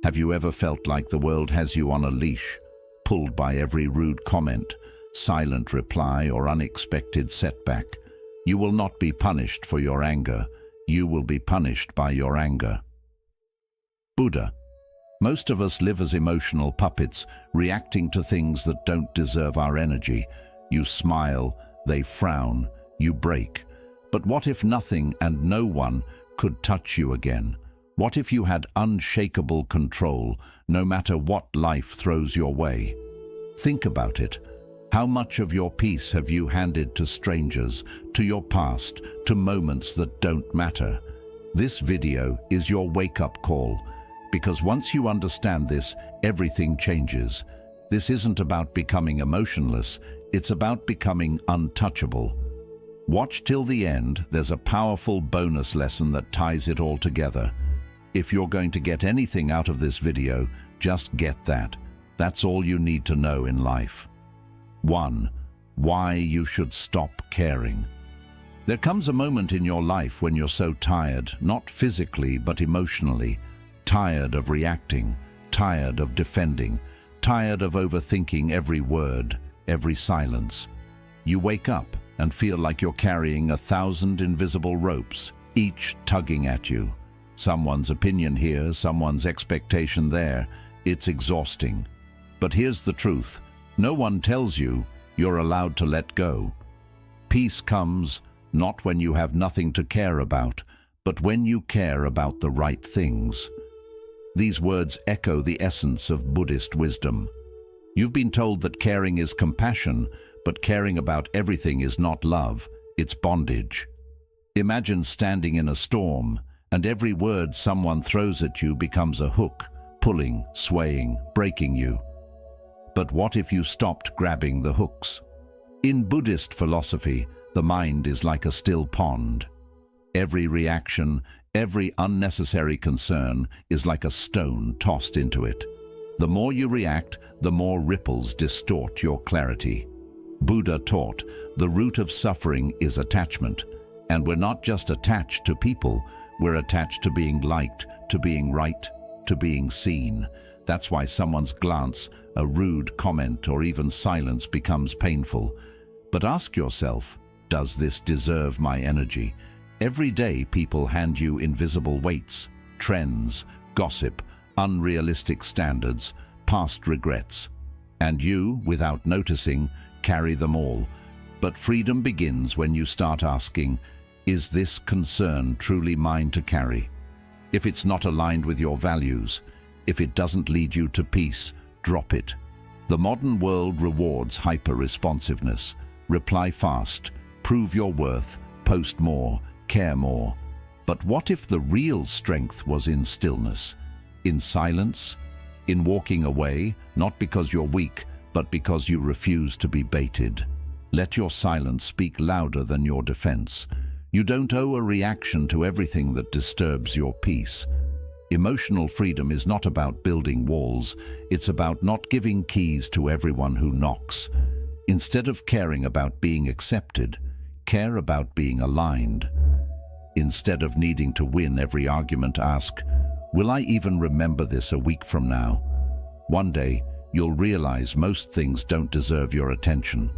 Have you ever felt like the world has you on a leash, pulled by every rude comment, silent reply, or unexpected setback? You will not be punished for your anger. You will be punished by your anger. Buddha. Most of us live as emotional puppets, reacting to things that don't deserve our energy. You smile, they frown, you break. But what if nothing and no one could touch you again? What if you had unshakable control, no matter what life throws your way? Think about it. How much of your peace have you handed to strangers, to your past, to moments that don't matter? This video is your wake-up call, because once you understand this, everything changes. This isn't about becoming emotionless, it's about becoming untouchable. Watch till the end, there's a powerful bonus lesson that ties it all together. If you're going to get anything out of this video, just get that. That's all you need to know in life. 1. Why you should stop caring. There comes a moment in your life when you're so tired, not physically but emotionally, tired of reacting, tired of defending, tired of overthinking every word, every silence. You wake up and feel like you're carrying 1,000 invisible ropes, each tugging at you. Someone's opinion here, someone's expectation there. It's exhausting. But here's the truth. No one tells you you're allowed to let go. Peace comes not when you have nothing to care about, but when you care about the right things. These words echo the essence of Buddhist wisdom. You've been told that caring is compassion, but caring about everything is not love, it's bondage. Imagine standing in a storm, and every word someone throws at you becomes a hook, pulling, swaying, breaking you. But what if you stopped grabbing the hooks? In Buddhist philosophy, the mind is like a still pond. Every reaction, every unnecessary concern is like a stone tossed into it. The more you react, the more ripples distort your clarity. Buddha taught the root of suffering is attachment, and we're not just attached to people, we're attached to being liked, to being right, to being seen. That's why someone's glance, a rude comment, or even silence becomes painful. But ask yourself, does this deserve my energy? Every day people hand you invisible weights, trends, gossip, unrealistic standards, past regrets. And you, without noticing, carry them all. But freedom begins when you start asking, is this concern truly mine to carry? If it's not aligned with your values, if it doesn't lead you to peace, drop it. The modern world rewards hyper-responsiveness. Reply fast, prove your worth, post more, care more. But what if the real strength was in stillness, in silence, in walking away, not because you're weak, but because you refuse to be baited? Let your silence speak louder than your defense. You don't owe a reaction to everything that disturbs your peace. Emotional freedom is not about building walls, it's about not giving keys to everyone who knocks. Instead of caring about being accepted, care about being aligned. Instead of needing to win every argument, ask, will I even remember this a week from now? One day, you'll realize most things don't deserve your attention,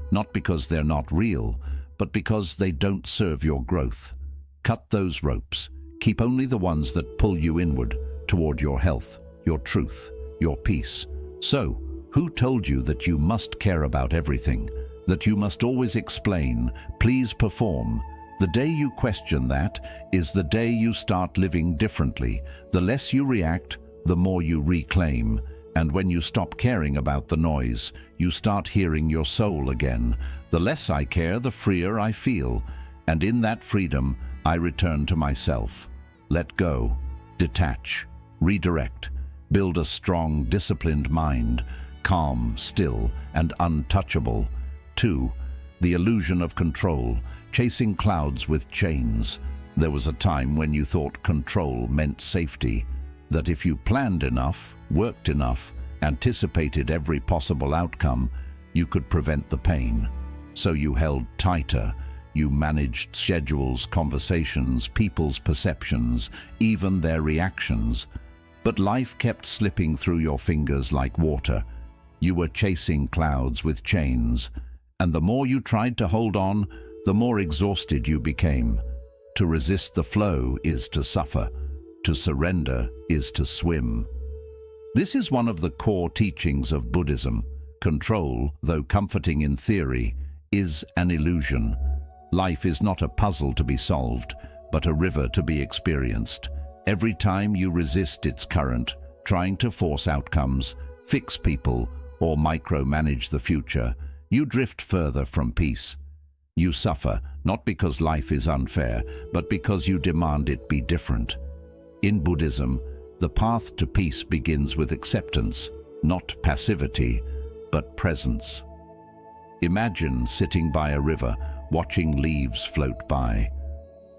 not because they're not real, but because they don't serve your growth. Cut those ropes. Keep only the ones that pull you inward, toward your health, your truth, your peace. So, who told you that you must care about everything? That you must always explain, please perform? The day you question that is the day you start living differently. The less you react, the more you reclaim. And when you stop caring about the noise, you start hearing your soul again. The less I care, the freer I feel. And in that freedom, I return to myself. Let go, detach, redirect, build a strong, disciplined mind, calm, still, and untouchable. 2. The illusion of control, chasing clouds with chains. There was a time when you thought control meant safety, that if you planned enough, worked enough, anticipated every possible outcome, you could prevent the pain. So you held tighter, you managed schedules, conversations, people's perceptions, even their reactions. But life kept slipping through your fingers like water. You were chasing clouds with chains, and the more you tried to hold on, the more exhausted you became. To resist the flow is to suffer. To surrender is to swim. This is one of the core teachings of Buddhism. Control, though comforting in theory, is an illusion. Life is not a puzzle to be solved, but a river to be experienced. Every time you resist its current, trying to force outcomes, fix people, or micromanage the future, you drift further from peace. You suffer, not because life is unfair, but because you demand it be different. In Buddhism, the path to peace begins with acceptance, not passivity, but presence. Imagine sitting by a river, watching leaves float by.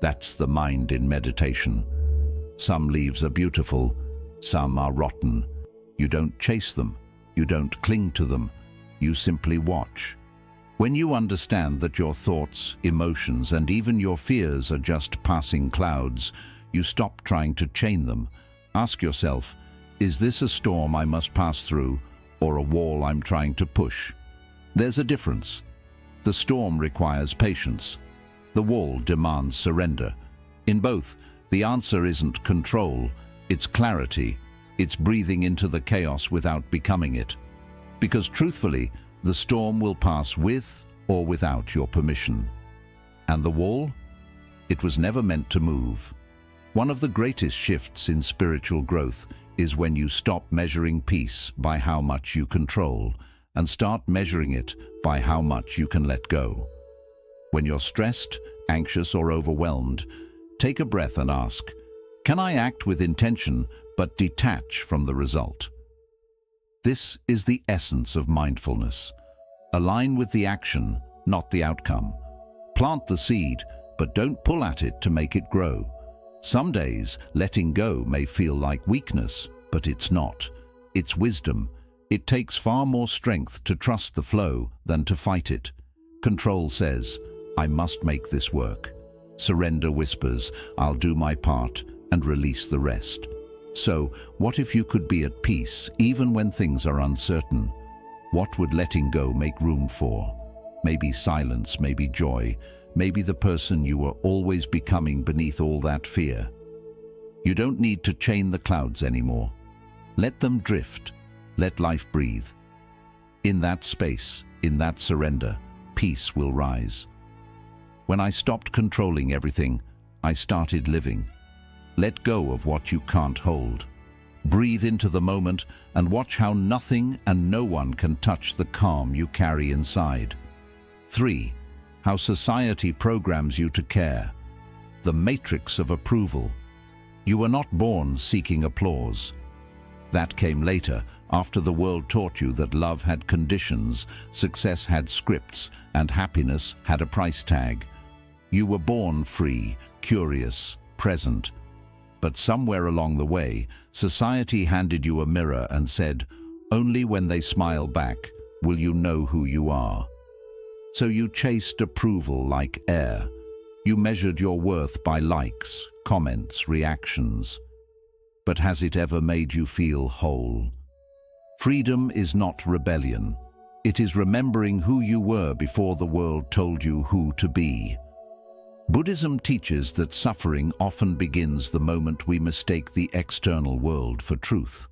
That's the mind in meditation. Some leaves are beautiful, some are rotten. You don't chase them, you don't cling to them, you simply watch. When you understand that your thoughts, emotions, and even your fears are just passing clouds, you stop trying to chain them. Ask yourself, is this a storm I must pass through, or a wall I'm trying to push? There's a difference. The storm requires patience. The wall demands surrender. In both, the answer isn't control, it's clarity. It's breathing into the chaos without becoming it. Because truthfully, the storm will pass with or without your permission. And the wall? It was never meant to move. One of the greatest shifts in spiritual growth is when you stop measuring peace by how much you control and start measuring it by how much you can let go. When you're stressed, anxious, or overwhelmed, take a breath and ask, can I act with intention but detach from the result? This is the essence of mindfulness. Align with the action, not the outcome. Plant the seed, but don't pull at it to make it grow. Some days, letting go may feel like weakness, but it's not. It's wisdom. It takes far more strength to trust the flow than to fight it. Control says, I must make this work. Surrender whispers, I'll do my part, and release the rest. So, what if you could be at peace, even when things are uncertain? What would letting go make room for? Maybe silence, maybe joy, maybe the person you were always becoming beneath all that fear. You don't need to chain the clouds anymore. Let them drift. Let life breathe. In that space, in that surrender, peace will rise. When I stopped controlling everything, I started living. Let go of what you can't hold. Breathe into the moment and watch how nothing and no one can touch the calm you carry inside. 3. How society programs you to care. The matrix of approval. You were not born seeking applause. That came later, after the world taught you that love had conditions, success had scripts, and happiness had a price tag. You were born free, curious, present. But somewhere along the way, society handed you a mirror and said, only when they smile back will you know who you are. So you chased approval like air. You measured your worth by likes, comments, reactions. But has it ever made you feel whole? Freedom is not rebellion. It is remembering who you were before the world told you who to be. Buddhism teaches that suffering often begins the moment we mistake the external world for truth.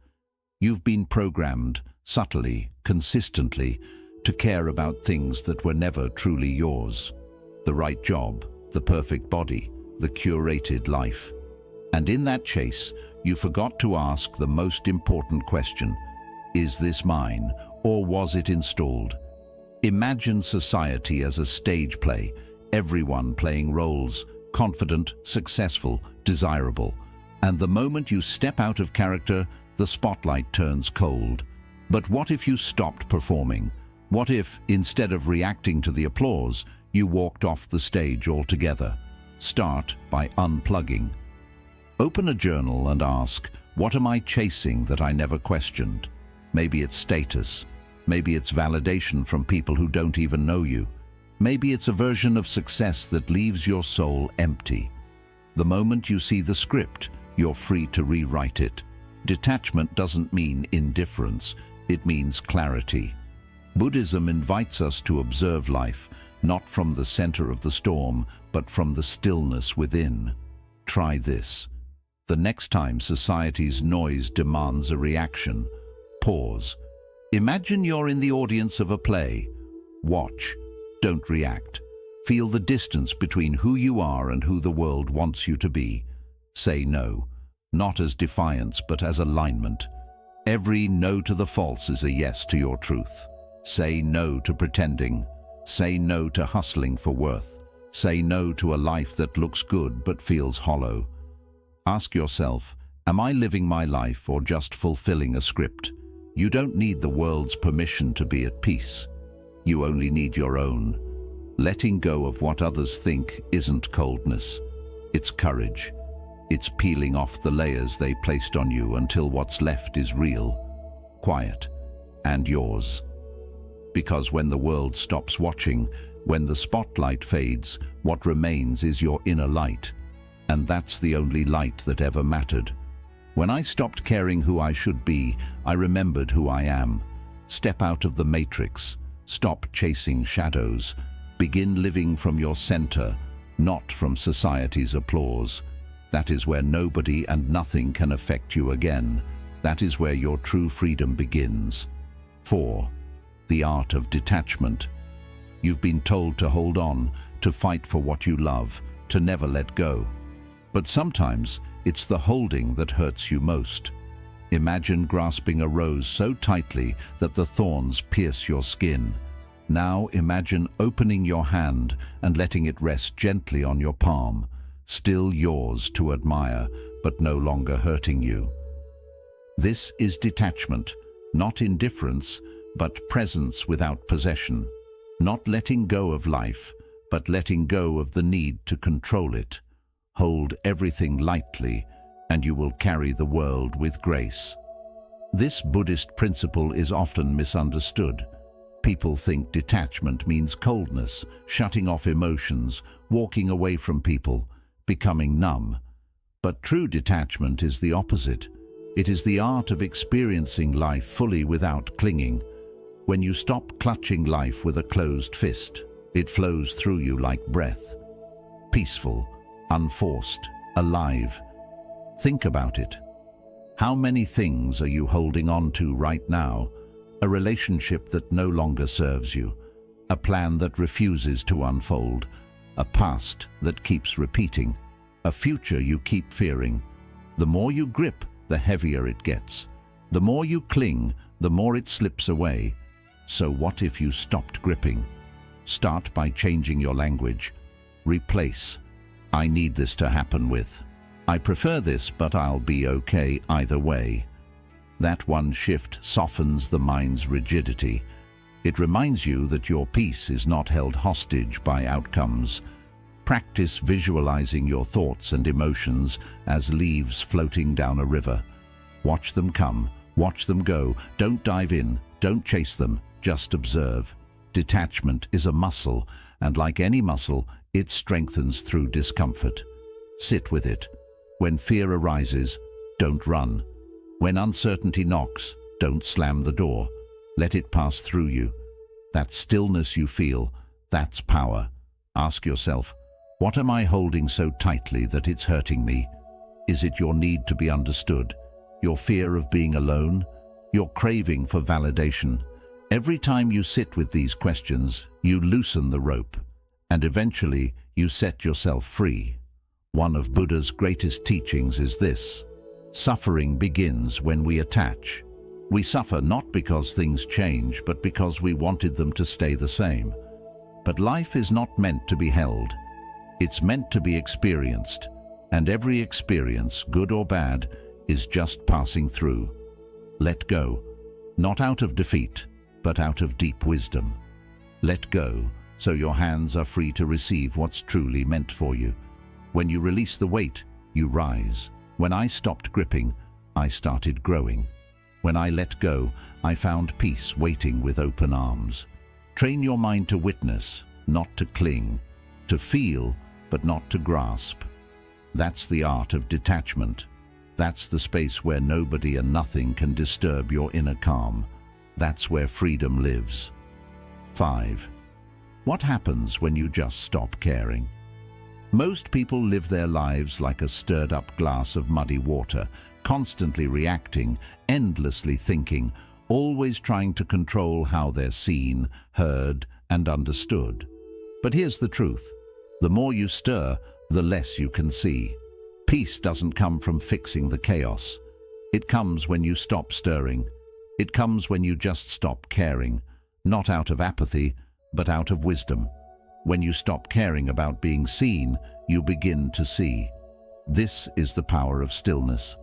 You've been programmed, subtly, consistently, to care about things that were never truly yours. The right job, the perfect body, the curated life. And in that chase, you forgot to ask the most important question, is this mine, or was it installed? Imagine society as a stage play, everyone playing roles, confident, successful, desirable. And the moment you step out of character, the spotlight turns cold. But what if you stopped performing? What if, instead of reacting to the applause, you walked off the stage altogether? Start by unplugging. Open a journal and ask, what am I chasing that I never questioned? Maybe it's status. Maybe it's validation from people who don't even know you. Maybe it's a version of success that leaves your soul empty. The moment you see the script, you're free to rewrite it. Detachment doesn't mean indifference, it means clarity. Buddhism invites us to observe life, not from the center of the storm, but from the stillness within. Try this. The next time society's noise demands a reaction, pause. Imagine you're in the audience of a play. Watch. Don't react. Feel the distance between who you are and who the world wants you to be. Say no, not as defiance, but as alignment. Every no to the false is a yes to your truth. Say no to pretending. Say no to hustling for worth. Say no to a life that looks good but feels hollow. Ask yourself, am I living my life or just fulfilling a script? You don't need the world's permission to be at peace. You only need your own. Letting go of what others think isn't coldness. It's courage. It's peeling off the layers they placed on you until what's left is real, quiet, and yours. Because when the world stops watching, when the spotlight fades, what remains is your inner light. And that's the only light that ever mattered. When I stopped caring who I should be, I remembered who I am. Step out of the matrix. Stop chasing shadows. Begin living from your center, not from society's applause. That is where nobody and nothing can affect you again. That is where your true freedom begins. 4. The Art of Detachment. You've been told to hold on, to fight for what you love, to never let go. But sometimes it's the holding that hurts you most. Imagine grasping a rose so tightly that the thorns pierce your skin. Now imagine opening your hand and letting it rest gently on your palm, still yours to admire, but no longer hurting you. This is detachment, not indifference, but presence without possession. Not letting go of life, but letting go of the need to control it. Hold everything lightly, and you will carry the world with grace. This Buddhist principle is often misunderstood. People think detachment means coldness, shutting off emotions, walking away from people, becoming numb. But true detachment is the opposite. It is the art of experiencing life fully without clinging. When you stop clutching life with a closed fist, it flows through you like breath. Peaceful, unforced, alive. Think about it. How many things are you holding on to right now? A relationship that no longer serves you, a plan that refuses to unfold, a past that keeps repeating, a future you keep fearing. The more you grip, the heavier it gets. The more you cling, the more it slips away. So what if you stopped gripping? Start by changing your language. Replace, I need this to happen with, I prefer this, but I'll be okay either way. That one shift softens the mind's rigidity. It reminds you that your peace is not held hostage by outcomes. Practice visualizing your thoughts and emotions as leaves floating down a river. Watch them come, watch them go. Don't dive in, don't chase them, just observe. Detachment is a muscle, and like any muscle, it strengthens through discomfort. Sit with it. When fear arises, don't run. When uncertainty knocks, don't slam the door. Let it pass through you. That stillness you feel, that's power. Ask yourself, what am I holding so tightly that it's hurting me? Is it your need to be understood? Your fear of being alone? Your craving for validation? Every time you sit with these questions, you loosen the rope, and eventually you set yourself free. One of Buddha's greatest teachings is this: suffering begins when we attach. We suffer not because things change, but because we wanted them to stay the same. But life is not meant to be held. It's meant to be experienced, and every experience, good or bad, is just passing through. Let go, not out of defeat, but out of deep wisdom. Let go, so your hands are free to receive what's truly meant for you. When you release the weight, you rise. When I stopped gripping, I started growing. When I let go, I found peace waiting with open arms. Train your mind to witness, not to cling, to feel, but not to grasp. That's the art of detachment. That's the space where nobody and nothing can disturb your inner calm. That's where freedom lives. 5. What happens when you just stop caring? Most people live their lives like a stirred-up glass of muddy water, constantly reacting, endlessly thinking, always trying to control how they're seen, heard, and understood. But here's the truth. The more you stir, the less you can see. Peace doesn't come from fixing the chaos. It comes when you stop stirring. It comes when you just stop caring, not out of apathy, but out of wisdom. When you stop caring about being seen, you begin to see. This is the power of stillness.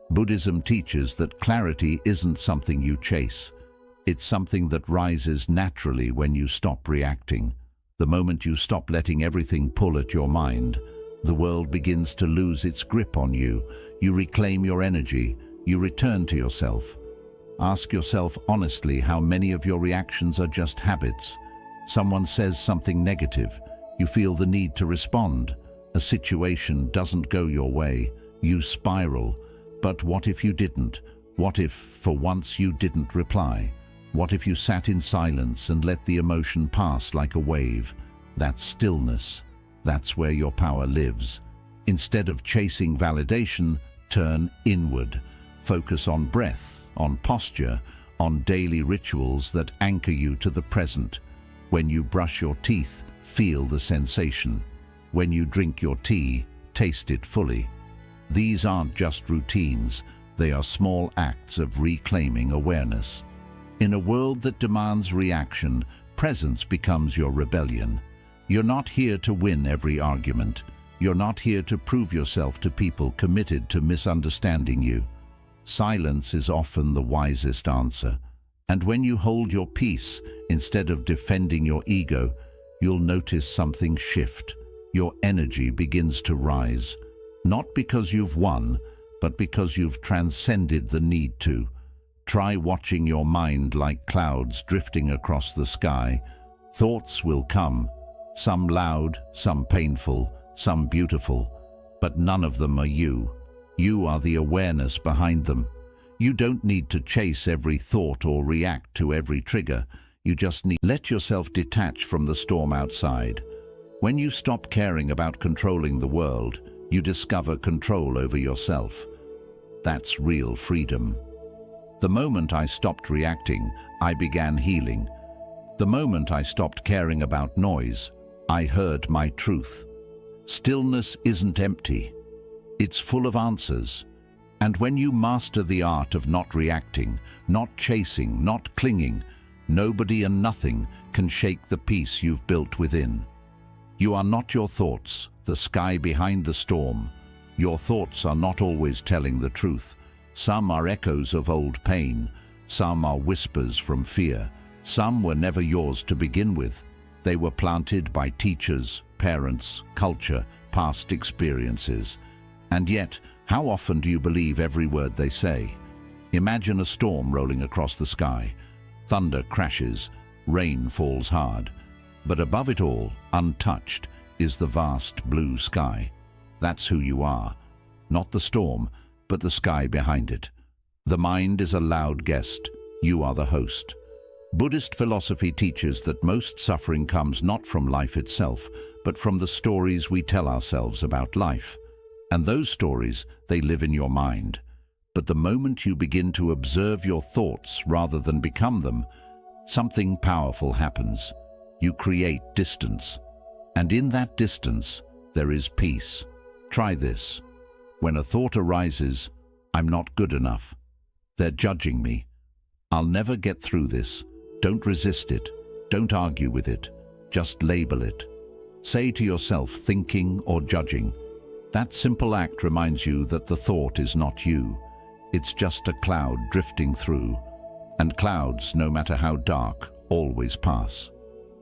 Buddhism teaches that clarity isn't something you chase. It's something that rises naturally when you stop reacting. The moment you stop letting everything pull at your mind, the world begins to lose its grip on you. You reclaim your energy. You return to yourself. Ask yourself honestly how many of your reactions are just habits. Someone says something negative. You feel the need to respond. A situation doesn't go your way. You spiral. But what if you didn't? What if, for once, you didn't reply? What if you sat in silence and let the emotion pass like a wave? That's stillness. That's where your power lives. Instead of chasing validation, turn inward. Focus on breath, on posture, on daily rituals that anchor you to the present. When you brush your teeth, feel the sensation. When you drink your tea, taste it fully. These aren't just routines. They are small acts of reclaiming awareness. In a world that demands reaction, presence becomes your rebellion. You're not here to win every argument. You're not here to prove yourself to people committed to misunderstanding you. Silence is often the wisest answer. And when you hold your peace, instead of defending your ego, you'll notice something shift. Your energy begins to rise. Not because you've won, but because you've transcended the need to. Try watching your mind like clouds drifting across the sky. Thoughts will come. Some loud, some painful, some beautiful, but none of them are you. You are the awareness behind them. You don't need to chase every thought or react to every trigger. You just need to let yourself detach from the storm outside. When you stop caring about controlling the world, you discover control over yourself. That's real freedom. The moment I stopped reacting, I began healing. The moment I stopped caring about noise, I heard my truth. Stillness isn't empty. It's full of answers. And when you master the art of not reacting, not chasing, not clinging, nobody and nothing can shake the peace you've built within. You are not your thoughts, the sky behind the storm. Your thoughts are not always telling the truth. Some are echoes of old pain. Some are whispers from fear. Some were never yours to begin with. They were planted by teachers, parents, culture, past experiences. And yet, how often do you believe every word they say? Imagine a storm rolling across the sky. Thunder crashes, rain falls hard. But above it all, untouched, is the vast blue sky. That's who you are. Not the storm, but the sky behind it. The mind is a loud guest. You are the host. Buddhist philosophy teaches that most suffering comes not from life itself, but from the stories we tell ourselves about life. And those stories, they live in your mind. But the moment you begin to observe your thoughts rather than become them, something powerful happens. You create distance. And in that distance, there is peace. Try this. When a thought arises, I'm not good enough. They're judging me. I'll never get through this. Don't resist it. Don't argue with it. Just label it. Say to yourself, thinking or judging. That simple act reminds you that the thought is not you. It's just a cloud drifting through. And clouds, no matter how dark, always pass.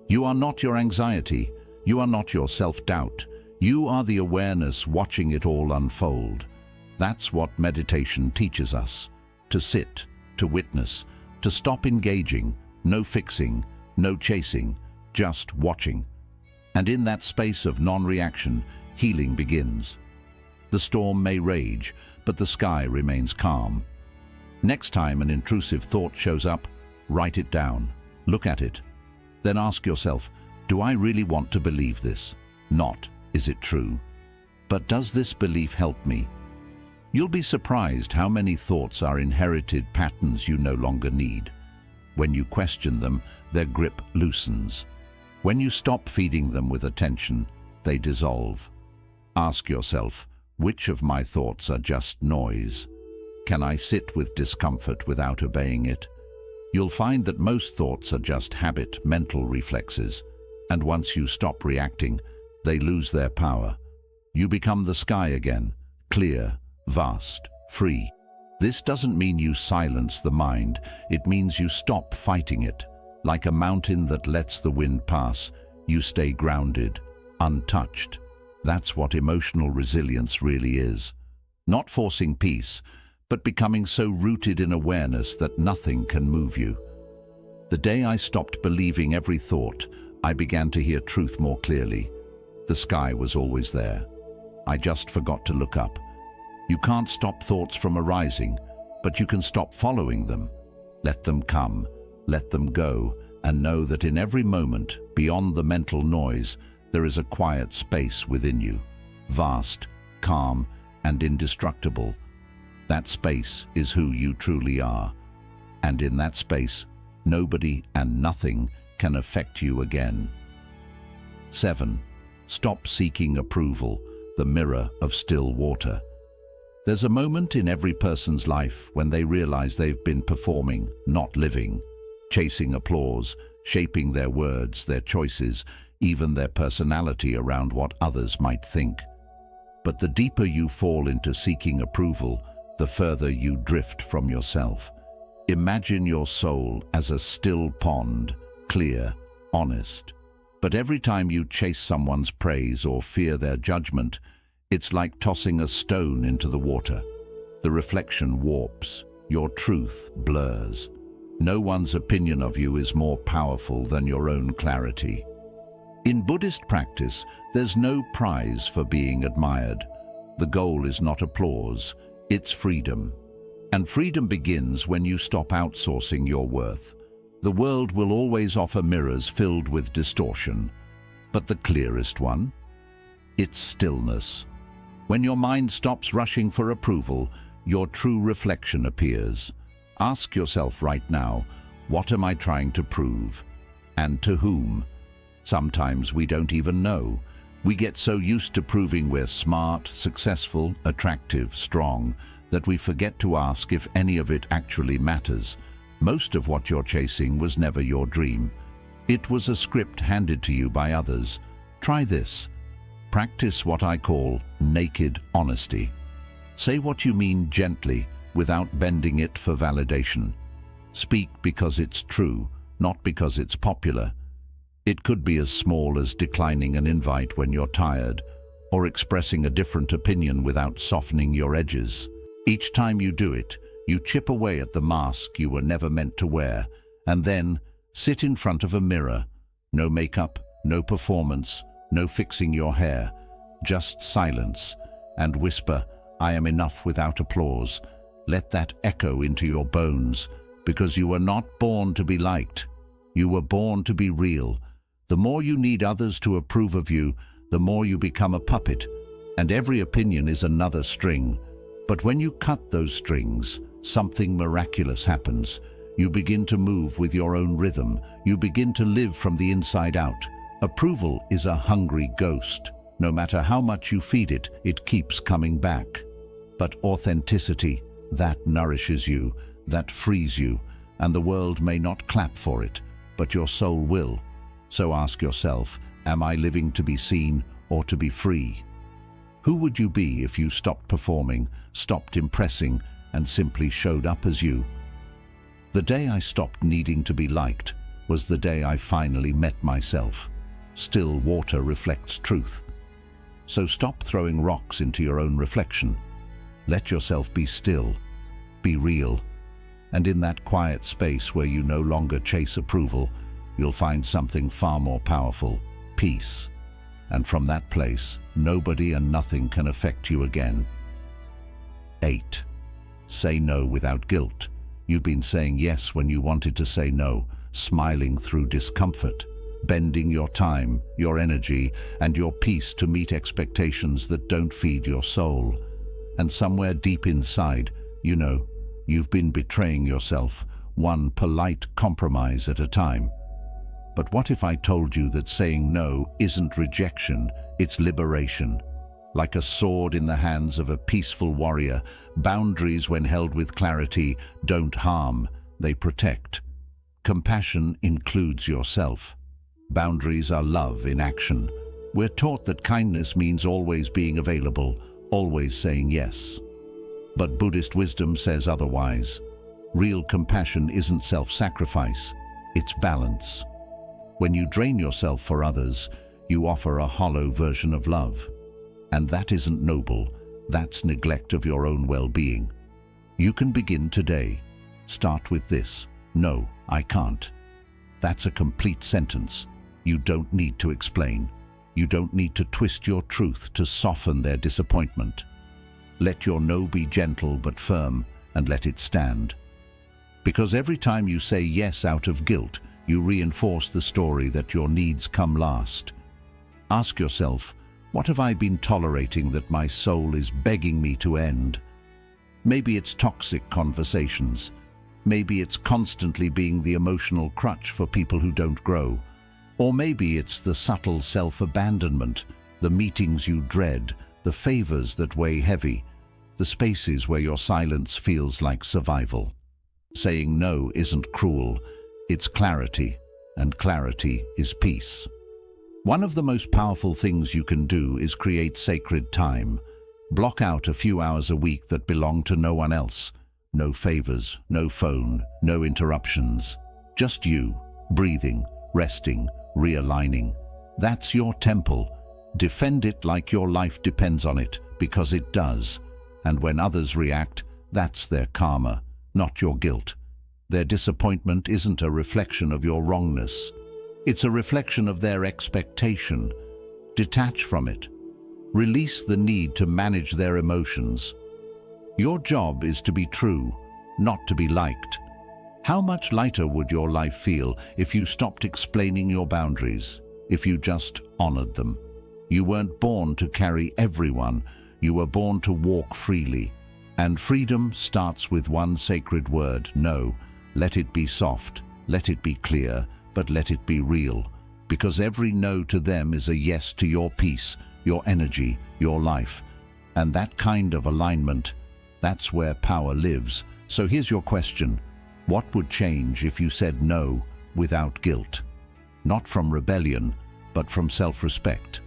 You are not your anxiety. You are not your self-doubt. You are the awareness watching it all unfold. That's what meditation teaches us. To sit, to witness, to stop engaging. No fixing, no chasing, just watching. And in that space of non-reaction, healing begins. The storm may rage, but the sky remains calm. Next time an intrusive thought shows up, write it down. Look at it. Then ask yourself, do I really want to believe this? Not, is it true? But does this belief help me? You'll be surprised how many thoughts are inherited patterns you no longer need. When you question them, their grip loosens. When you stop feeding them with attention, they dissolve. Ask yourself, which of my thoughts are just noise? Can I sit with discomfort without obeying it? You'll find that most thoughts are just habit, mental reflexes, and once you stop reacting, they lose their power. You become the sky again, clear, vast, free. This doesn't mean you silence the mind, it means you stop fighting it. Like a mountain that lets the wind pass, you stay grounded, untouched. That's what emotional resilience really is. Not forcing peace, but becoming so rooted in awareness that nothing can move you. The day I stopped believing every thought, I began to hear truth more clearly. The sky was always there. I just forgot to look up. You can't stop thoughts from arising, but you can stop following them. Let them come, let them go, and know that in every moment, beyond the mental noise, there is a quiet space within you, vast, calm, and indestructible. That space is who you truly are. And in that space, nobody and nothing can affect you again. 7. Stop seeking approval, the mirror of still water. There's a moment in every person's life when they realize they've been performing, not living, chasing applause, shaping their words, their choices, even their personality around what others might think. But the deeper you fall into seeking approval, the further you drift from yourself. Imagine your soul as a still pond, clear, honest. But every time you chase someone's praise or fear their judgment, it's like tossing a stone into the water. The reflection warps, your truth blurs. No one's opinion of you is more powerful than your own clarity. In Buddhist practice, there's no prize for being admired. The goal is not applause, it's freedom. And freedom begins when you stop outsourcing your worth. The world will always offer mirrors filled with distortion. But the clearest one? It's stillness. When your mind stops rushing for approval, your true reflection appears. Ask yourself right now, what am I trying to prove? And to whom? Sometimes we don't even know. We get so used to proving we're smart, successful, attractive, strong, that we forget to ask if any of it actually matters. Most of what you're chasing was never your dream. It was a script handed to you by others. Try this. Practice what I call naked honesty. Say what you mean gently, without bending it for validation. Speak because it's true, not because it's popular. It could be as small as declining an invite when you're tired, or expressing a different opinion without softening your edges. Each time you do it, you chip away at the mask you were never meant to wear, and then sit in front of a mirror. No makeup, no performance, no fixing your hair, just silence, and whisper, "I am enough without applause." Let that echo into your bones, because you were not born to be liked. You were born to be real. The more you need others to approve of you, the more you become a puppet, and every opinion is another string. But when you cut those strings, something miraculous happens. You begin to move with your own rhythm. You begin to live from the inside out. Approval is a hungry ghost. No matter how much you feed it, it keeps coming back. But authenticity, that nourishes you, that frees you, and the world may not clap for it, but your soul will. So ask yourself, am I living to be seen or to be free? Who would you be if you stopped performing, stopped impressing, and simply showed up as you? The day I stopped needing to be liked was the day I finally met myself. Still water reflects truth. So stop throwing rocks into your own reflection. Let yourself be still, be real, and in that quiet space where you no longer chase approval, you'll find something far more powerful: peace. and from that place, nobody and nothing can affect you again. 8. Say no without guilt. You've been saying yes when you wanted to say no, smiling through discomfort, bending your time, your energy, and your peace to meet expectations that don't feed your soul. And somewhere deep inside, you know, you've been betraying yourself, one polite compromise at a time. But what if I told you that saying no isn't rejection, it's liberation? Like a sword in the hands of a peaceful warrior, boundaries, when held with clarity, don't harm, they protect. Compassion includes yourself. Boundaries are love in action. We're taught that kindness means always being available, always saying yes. But Buddhist wisdom says otherwise. Real compassion isn't self-sacrifice, it's balance. When you drain yourself for others, you offer a hollow version of love. And that isn't noble, that's neglect of your own well-being. You can begin today. Start with this: no, I can't. That's a complete sentence. You don't need to explain. You don't need to twist your truth to soften their disappointment. Let your no be gentle but firm, and let it stand. Because every time you say yes out of guilt, you reinforce the story that your needs come last. Ask yourself, what have I been tolerating that my soul is begging me to end? Maybe it's toxic conversations. Maybe it's constantly being the emotional crutch for people who don't grow. Or maybe it's the subtle self-abandonment, the meetings you dread, the favors that weigh heavy, the spaces where your silence feels like survival. Saying no isn't cruel, it's clarity, and clarity is peace. One of the most powerful things you can do is create sacred time. Block out a few hours a week that belong to no one else. No favors, no phone, no interruptions. Just you, breathing, resting, realigning. That's your temple. Defend it like your life depends on it, because it does. And when others react, that's their karma, not your guilt. Their disappointment isn't a reflection of your wrongness. It's a reflection of their expectation. Detach from it. Release the need to manage their emotions. Your job is to be true, not to be liked. How much lighter would your life feel if you stopped explaining your boundaries, if you just honored them? You weren't born to carry everyone. You were born to walk freely. And freedom starts with one sacred word: no. Let it be soft, let it be clear, but let it be real. Because every no to them is a yes to your peace, your energy, your life. And that kind of alignment, that's where power lives. So here's your question. What would change if you said no without guilt? Not from rebellion, but from self-respect.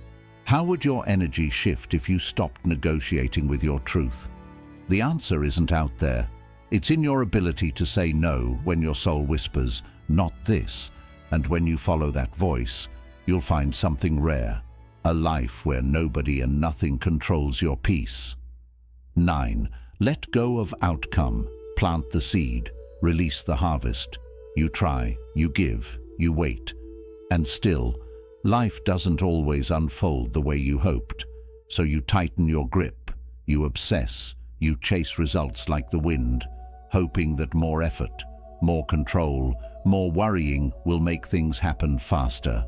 How would your energy shift if you stopped negotiating with your truth? The answer isn't out there. It's in your ability to say no when your soul whispers, "Not this." And when you follow that voice, you'll find something rare. A life where nobody and nothing controls your peace. 9. Let go of outcome. Plant the seed. Release the harvest. You try, you give, you wait. And still, life doesn't always unfold the way you hoped. So you tighten your grip, you obsess, you chase results like the wind, hoping that more effort, more control, more worrying will make things happen faster.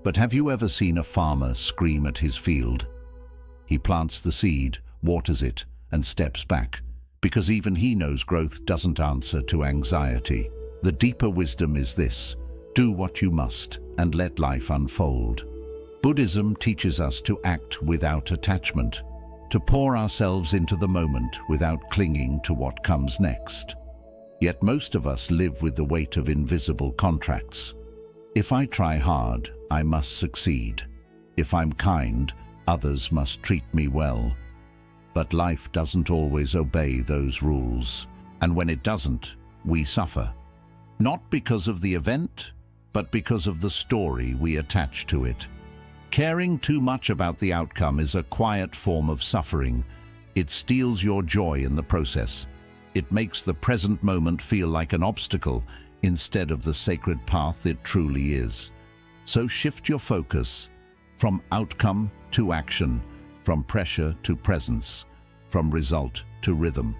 But have you ever seen a farmer scream at his field? He plants the seed, waters it, and steps back, because even he knows growth doesn't answer to anxiety. The deeper wisdom is this: do what you must and let life unfold. Buddhism teaches us to act without attachment, to pour ourselves into the moment without clinging to what comes next. Yet most of us live with the weight of invisible contracts. If I try hard, I must succeed. If I'm kind, others must treat me well. But life doesn't always obey those rules. And when it doesn't, we suffer. Not because of the event, but because of the story we attach to it. Caring too much about the outcome is a quiet form of suffering. It steals your joy in the process. It makes the present moment feel like an obstacle instead of the sacred path it truly is. So shift your focus. From outcome to action, from pressure to presence, from result to rhythm.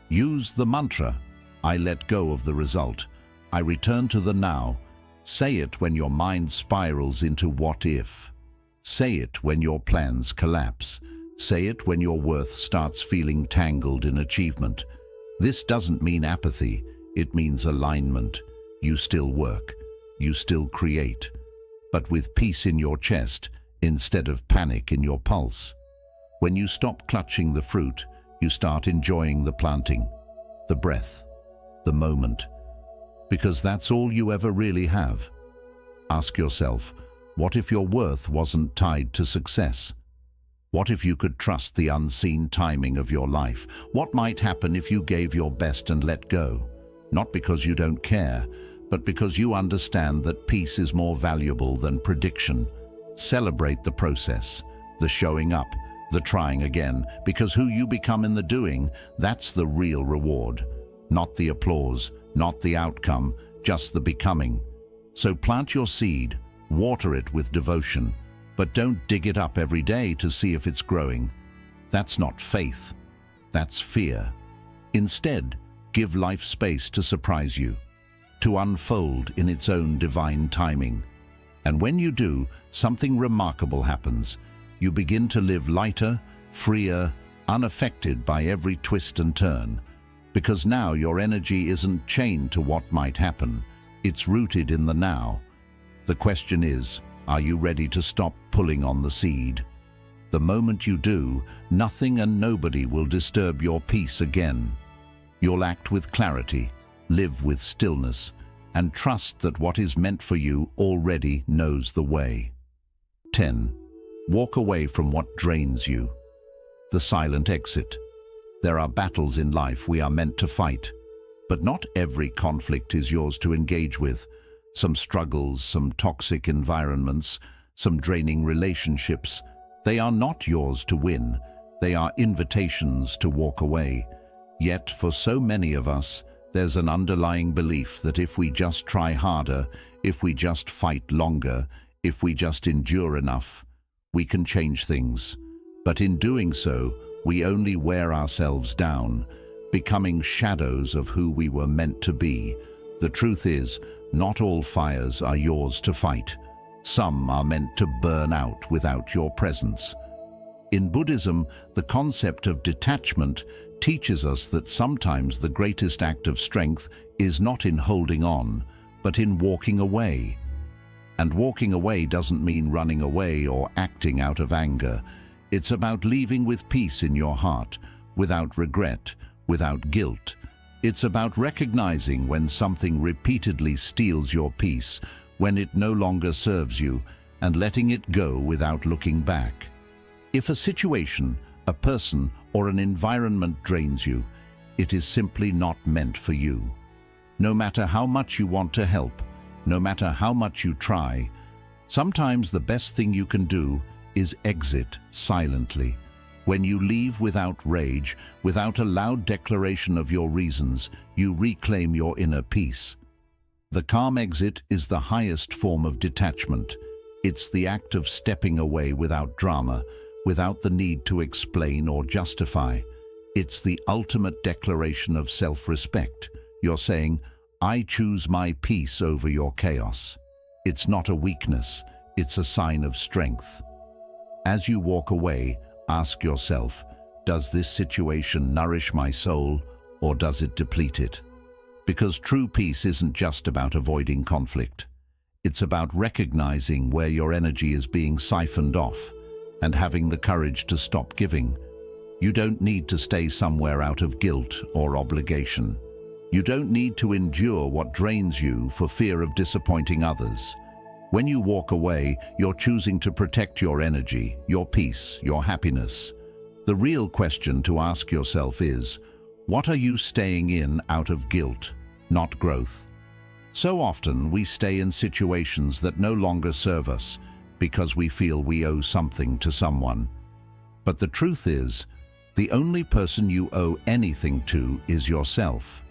Use the mantra, I let go of the result. I return to the now. Say it when your mind spirals into what if. Say it when your plans collapse. Say it when your worth starts feeling tangled in achievement. This doesn't mean apathy, it means alignment. You still work, you still create, but with peace in your chest instead of panic in your pulse. When you stop clutching the fruit, you start enjoying the planting, the breath, the moment, because that's all you ever really have. Ask yourself, what if your worth wasn't tied to success? What if you could trust the unseen timing of your life? What might happen if you gave your best and let go? Not because you don't care, but because you understand that peace is more valuable than prediction. Celebrate the process, the showing up, the trying again, because who you become in the doing, that's the real reward. Not the applause, not the outcome, just the becoming. So plant your seed, water it with devotion, but don't dig it up every day to see if it's growing. That's not faith, that's fear. Instead, give life space to surprise you, to unfold in its own divine timing. And when you do, something remarkable happens. You begin to live lighter, freer, unaffected by every twist and turn. Because now your energy isn't chained to what might happen. It's rooted in the now. The question is, are you ready to stop pulling on the seed? The moment you do, nothing and nobody will disturb your peace again. You'll act with clarity, live with stillness, and trust that what is meant for you already knows the way. 10. Walk away from what drains you. The silent exit. There are battles in life we are meant to fight, but not every conflict is yours to engage with. Some struggles, some toxic environments, some draining relationships, they are not yours to win. They are invitations to walk away. Yet, for so many of us, there's an underlying belief that if we just try harder, if we just fight longer, if we just endure enough, we can change things. But in doing so, we only wear ourselves down, becoming shadows of who we were meant to be. The truth is, not all fires are yours to fight. Some are meant to burn out without your presence. In Buddhism, the concept of detachment teaches us that sometimes the greatest act of strength is not in holding on, but in walking away. And walking away doesn't mean running away or acting out of anger. It's about leaving with peace in your heart, without regret, without guilt. It's about recognizing when something repeatedly steals your peace, when it no longer serves you, and letting it go without looking back. If a situation, a person, or an environment drains you, it is simply not meant for you. No matter how much you want to help, no matter how much you try, sometimes the best thing you can do is exit silently. When you leave without rage, without a loud declaration of your reasons, you reclaim your inner peace. The calm exit is the highest form of detachment. It's the act of stepping away without drama, without the need to explain or justify. It's the ultimate declaration of self-respect. You're saying, I choose my peace over your chaos. It's not a weakness, it's a sign of strength. As you walk away, ask yourself, does this situation nourish my soul or does it deplete it? Because true peace isn't just about avoiding conflict. It's about recognizing where your energy is being siphoned off and having the courage to stop giving. You don't need to stay somewhere out of guilt or obligation. You don't need to endure what drains you for fear of disappointing others. When you walk away, you're choosing to protect your energy, your peace, your happiness. The real question to ask yourself is, what are you staying in out of guilt, not growth? So often we stay in situations that no longer serve us because we feel we owe something to someone. But the truth is, the only person you owe anything to is yourself.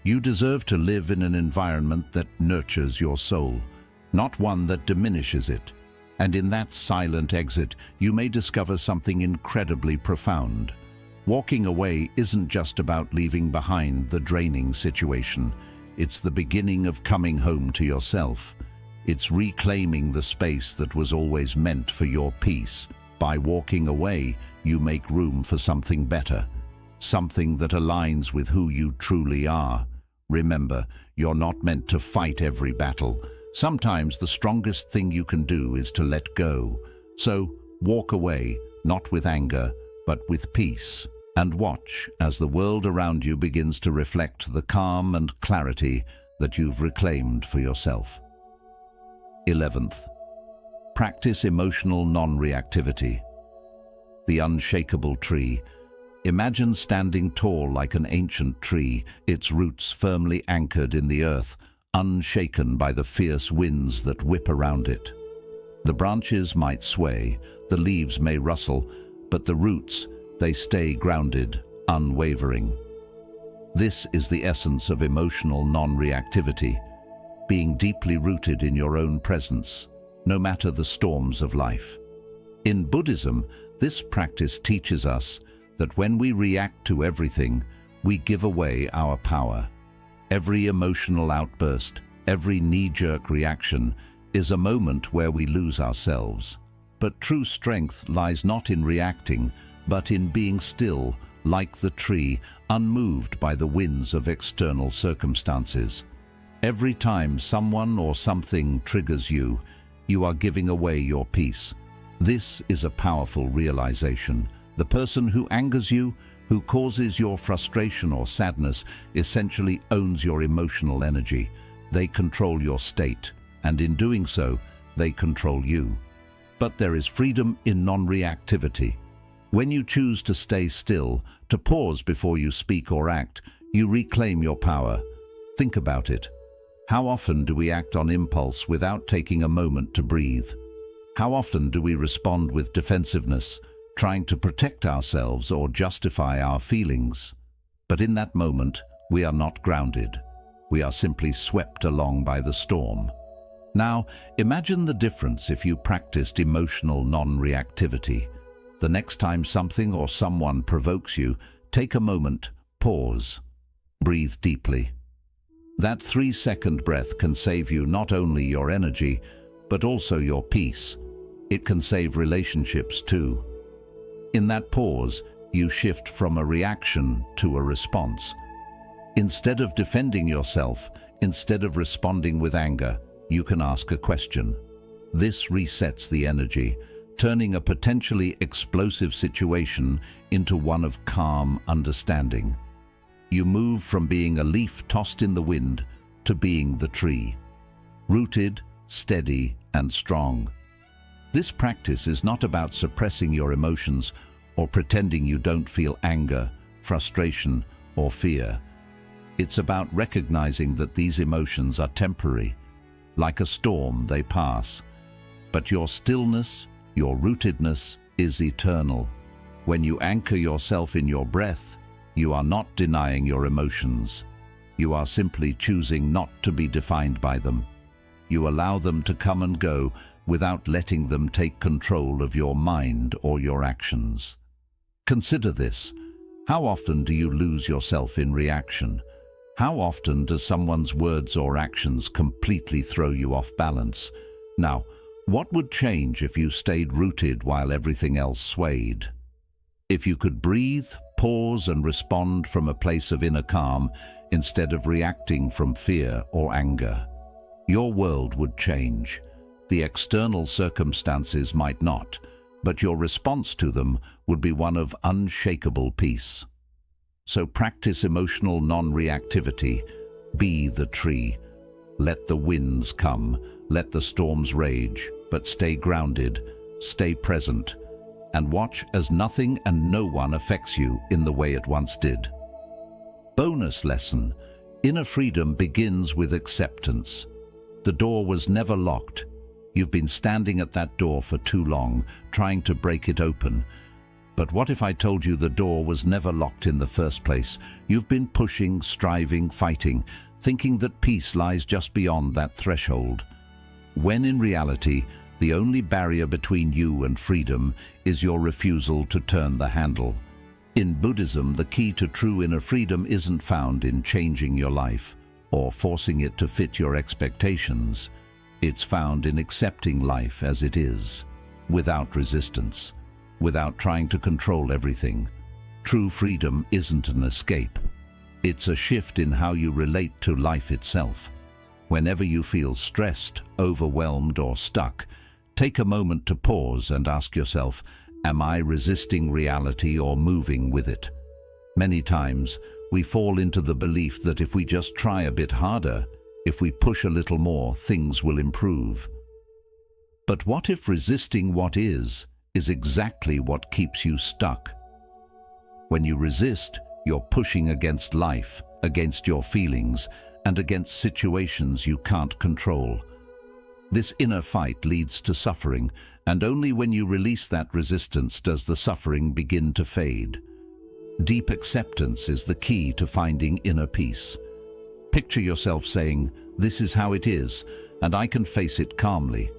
You deserve to live in an environment that nurtures your soul, not one that diminishes it. And in that silent exit, you may discover something incredibly profound. Walking away isn't just about leaving behind the draining situation. It's the beginning of coming home to yourself. It's reclaiming the space that was always meant for your peace. By walking away, you make room for something better, something that aligns with who you truly are. Remember, you're not meant to fight every battle. Sometimes the strongest thing you can do is to let go. So, walk away, not with anger, but with peace. And watch as the world around you begins to reflect the calm and clarity that you've reclaimed for yourself. 11th, practice emotional non-reactivity. The unshakable tree. Imagine standing tall like an ancient tree, its roots firmly anchored in the earth, unshaken by the fierce winds that whip around it. The branches might sway, the leaves may rustle, but the roots, they stay grounded, unwavering. This is the essence of emotional non-reactivity, being deeply rooted in your own presence, no matter the storms of life. In Buddhism, this practice teaches us that when we react to everything, we give away our power. Every emotional outburst, every knee-jerk reaction is a moment where we lose ourselves. But true strength lies not in reacting, but in being still, like the tree, unmoved by the winds of external circumstances. Every time someone or something triggers you, you are giving away your peace. This is a powerful realization. The person who angers you, who causes your frustration or sadness, essentially owns your emotional energy. They control your state, and in doing so, they control you. But there is freedom in non-reactivity. When you choose to stay still, to pause before you speak or act, you reclaim your power. Think about it. How often do we act on impulse without taking a moment to breathe? How often do we respond with defensiveness, trying to protect ourselves or justify our feelings? But in that moment, we are not grounded. We are simply swept along by the storm. Now, imagine the difference if you practiced emotional non-reactivity. The next time something or someone provokes you, take a moment, pause, breathe deeply. That 3-second breath can save you not only your energy, but also your peace. It can save relationships too. In that pause, you shift from a reaction to a response. Instead of defending yourself, instead of responding with anger, you can ask a question. This resets the energy, turning a potentially explosive situation into one of calm understanding. You move from being a leaf tossed in the wind to being the tree, rooted, steady, and strong. This practice is not about suppressing your emotions or pretending you don't feel anger, frustration, or fear. It's about recognizing that these emotions are temporary. Like a storm, they pass. But your stillness, your rootedness, is eternal. When you anchor yourself in your breath, you are not denying your emotions. You are simply choosing not to be defined by them. You allow them to come and go without letting them take control of your mind or your actions. Consider this. How often do you lose yourself in reaction? How often does someone's words or actions completely throw you off balance? Now, what would change if you stayed rooted while everything else swayed? If you could breathe, pause, and respond from a place of inner calm instead of reacting from fear or anger, your world would change. The external circumstances might not, but your response to them would be one of unshakable peace. So practice emotional non-reactivity. Be the tree. Let the winds come, let the storms rage, but stay grounded, stay present, and watch as nothing and no one affects you in the way it once did. Bonus lesson: inner freedom begins with acceptance. The door was never locked. You've been standing at that door for too long, trying to break it open. But what if I told you the door was never locked in the first place? You've been pushing, striving, fighting, thinking that peace lies just beyond that threshold. When in reality, The only barrier between you and freedom is your refusal to turn the handle. In Buddhism, the key to true inner freedom isn't found in changing your life or forcing it to fit your expectations. It's found in accepting life as it is, without resistance, without trying to control everything. True freedom isn't an escape. It's a shift in how you relate to life itself. Whenever you feel stressed, overwhelmed, or stuck, take a moment to pause and ask yourself, am I resisting reality or moving with it? Many times, we fall into the belief that if we just try a bit harder, if we push a little more, things will improve. But what if resisting what is exactly what keeps you stuck? When you resist, you're pushing against life, against your feelings, and against situations you can't control. This inner fight leads to suffering, and only when you release that resistance does the suffering begin to fade. Deep acceptance is the key to finding inner peace. Picture yourself saying, "This is how it is, and I can face it calmly."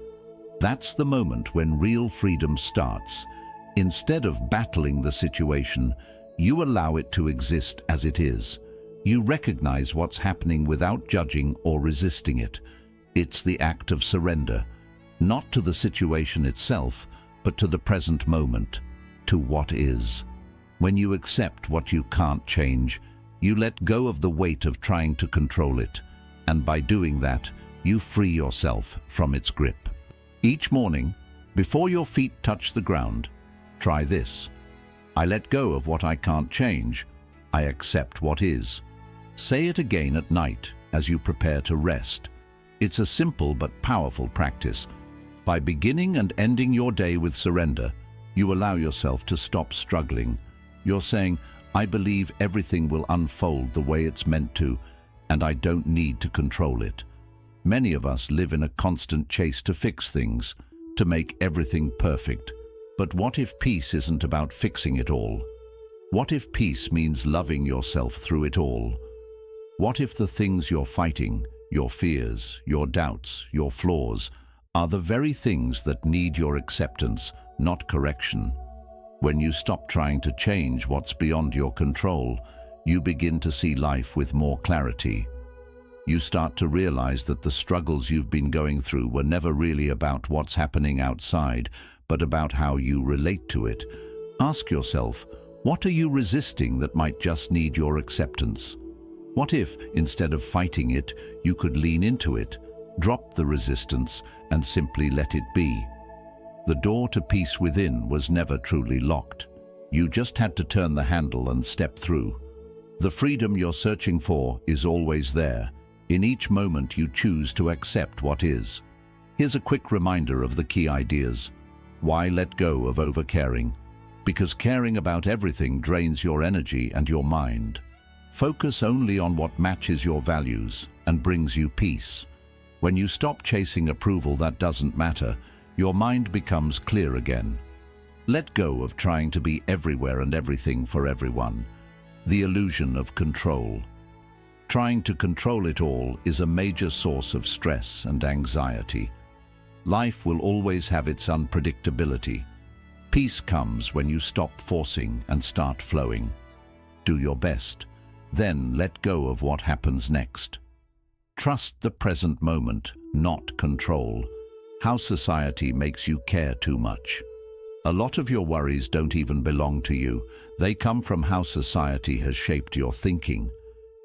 That's the moment when real freedom starts. Instead of battling the situation, you allow it to exist as it is. You recognize what's happening without judging or resisting it. It's the act of surrender, not to the situation itself, but to the present moment, to what is. When you accept what you can't change, you let go of the weight of trying to control it, and by doing that, you free yourself from its grip. Each morning, before your feet touch the ground, try this. I let go of what I can't change. I accept what is. Say it again at night as you prepare to rest. It's a simple but powerful practice. By beginning and ending your day with surrender, you allow yourself to stop struggling. You're saying, I believe everything will unfold the way it's meant to, and I don't need to control it. Many of us live in a constant chase to fix things, to make everything perfect. But what if peace isn't about fixing it all? What if peace means loving yourself through it all? What if the things you're fighting, your fears, your doubts, your flaws, are the very things that need your acceptance, not correction? When you stop trying to change what's beyond your control, you begin to see life with more clarity. You start to realize that the struggles you've been going through were never really about what's happening outside, but about how you relate to it. Ask yourself, what are you resisting that might just need your acceptance? What if, instead of fighting it, you could lean into it, drop the resistance, and simply let it be? The door to peace within was never truly locked. You just had to turn the handle and step through. The freedom you're searching for is always there. In each moment you choose to accept what is. Here's a quick reminder of the key ideas. Why let go of over-caring? Because caring about everything drains your energy and your mind. Focus only on what matches your values and brings you peace. When you stop chasing approval that doesn't matter, your mind becomes clear again. Let go of trying to be everywhere and everything for everyone. The illusion of control. Trying to control it all is a major source of stress and anxiety. Life will always have its unpredictability. Peace comes when you stop forcing and start flowing. Do your best. Then let go of what happens next. Trust the present moment, not control. How society makes you care too much. A lot of your worries don't even belong to you. They come from how society has shaped your thinking.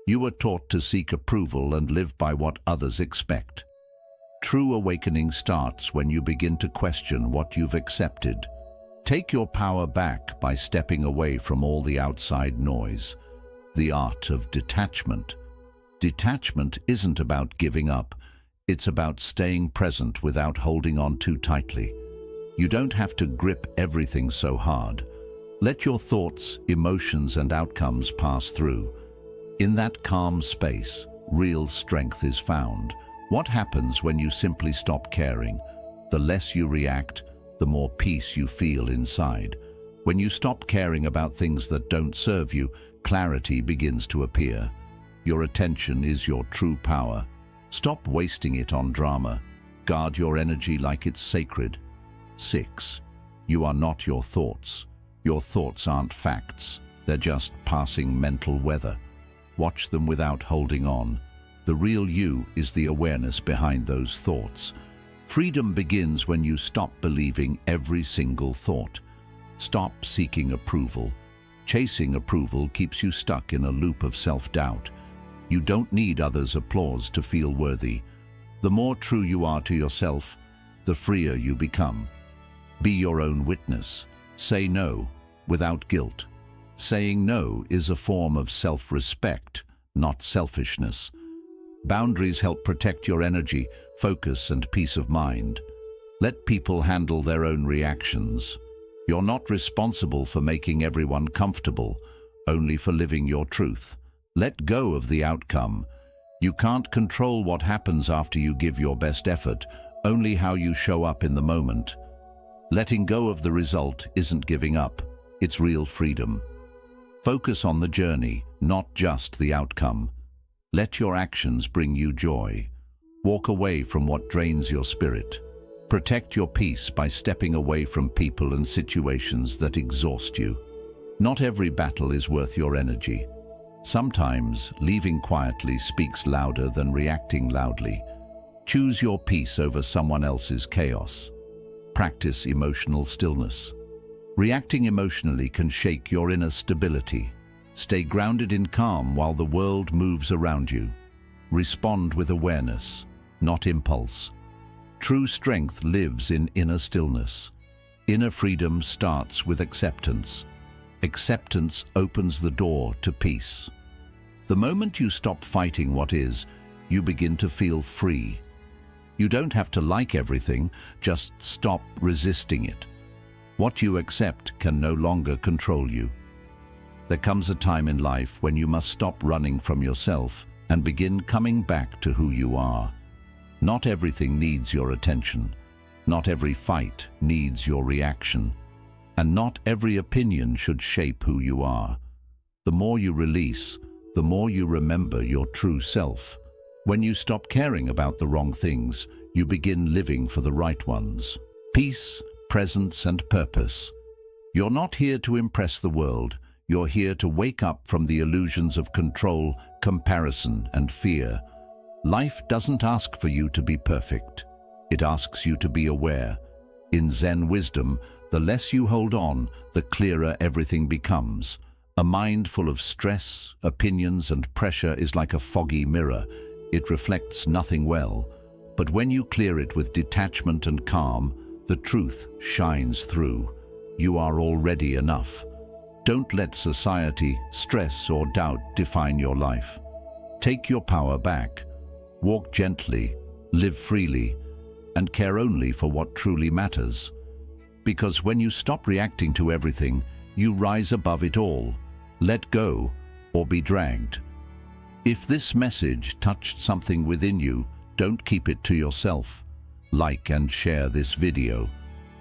You were taught to seek approval and live by what others expect. True awakening starts when you begin to question what you've accepted. Take your power back by stepping away from all the outside noise. The art of detachment. Detachment isn't about giving up. It's about staying present without holding on too tightly. You don't have to grip everything so hard. Let your thoughts, emotions, and outcomes pass through. In that calm space, real strength is found. What happens when you simply stop caring? The less you react, the more peace you feel inside. When you stop caring about things that don't serve you, clarity begins to appear. Your attention is your true power. Stop wasting it on drama. Guard your energy like it's sacred. 6. You are not your thoughts. Your thoughts aren't facts. They're just passing mental weather. Watch them without holding on. The real you is the awareness behind those thoughts. Freedom begins when you stop believing every single thought. Stop seeking approval. Chasing approval keeps you stuck in a loop of self-doubt. You don't need others' applause to feel worthy. The more true you are to yourself, the freer you become. Be your own witness. Say no without guilt. Saying no is a form of self-respect, not selfishness. Boundaries help protect your energy, focus, and peace of mind. Let people handle their own reactions. You're not responsible for making everyone comfortable, only for living your truth. Let go of the outcome. You can't control what happens after you give your best effort, only how you show up in the moment. Letting go of the result isn't giving up, it's real freedom. Focus on the journey, not just the outcome. Let your actions bring you joy. Walk away from what drains your spirit. Protect your peace by stepping away from people and situations that exhaust you. Not every battle is worth your energy. Sometimes leaving quietly speaks louder than reacting loudly. Choose your peace over someone else's chaos. Practice emotional stillness. Reacting emotionally can shake your inner stability. Stay grounded in calm while the world moves around you. Respond with awareness, not impulse. True strength lives in inner stillness. Inner freedom starts with acceptance. Acceptance opens the door to peace. The moment you stop fighting what is, you begin to feel free. You don't have to like everything, just stop resisting it. What you accept can no longer control you. There comes a time in life when you must stop running from yourself and begin coming back to who you are. Not everything needs your attention. Not every fight needs your reaction. And not every opinion should shape who you are. The more you release, the more you remember your true self. When you stop caring about the wrong things, you begin living for the right ones. Peace, presence, and purpose. You're not here to impress the world. You're here to wake up from the illusions of control, comparison, and fear. Life doesn't ask for you to be perfect. It asks you to be aware. In Zen wisdom, the less you hold on, the clearer everything becomes. A mind full of stress, opinions, and pressure is like a foggy mirror. It reflects nothing well. But when you clear it with detachment and calm, the truth shines through. You are already enough. Don't let society, stress, or doubt define your life. Take your power back. Walk gently, live freely, and care only for what truly matters. Because when you stop reacting to everything, you rise above it all. Let go or be dragged. If this message touched something within you, don't keep it to yourself. Like and share this video.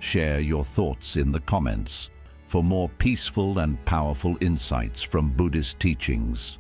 Share your thoughts in the comments for more peaceful and powerful insights from Buddhist teachings.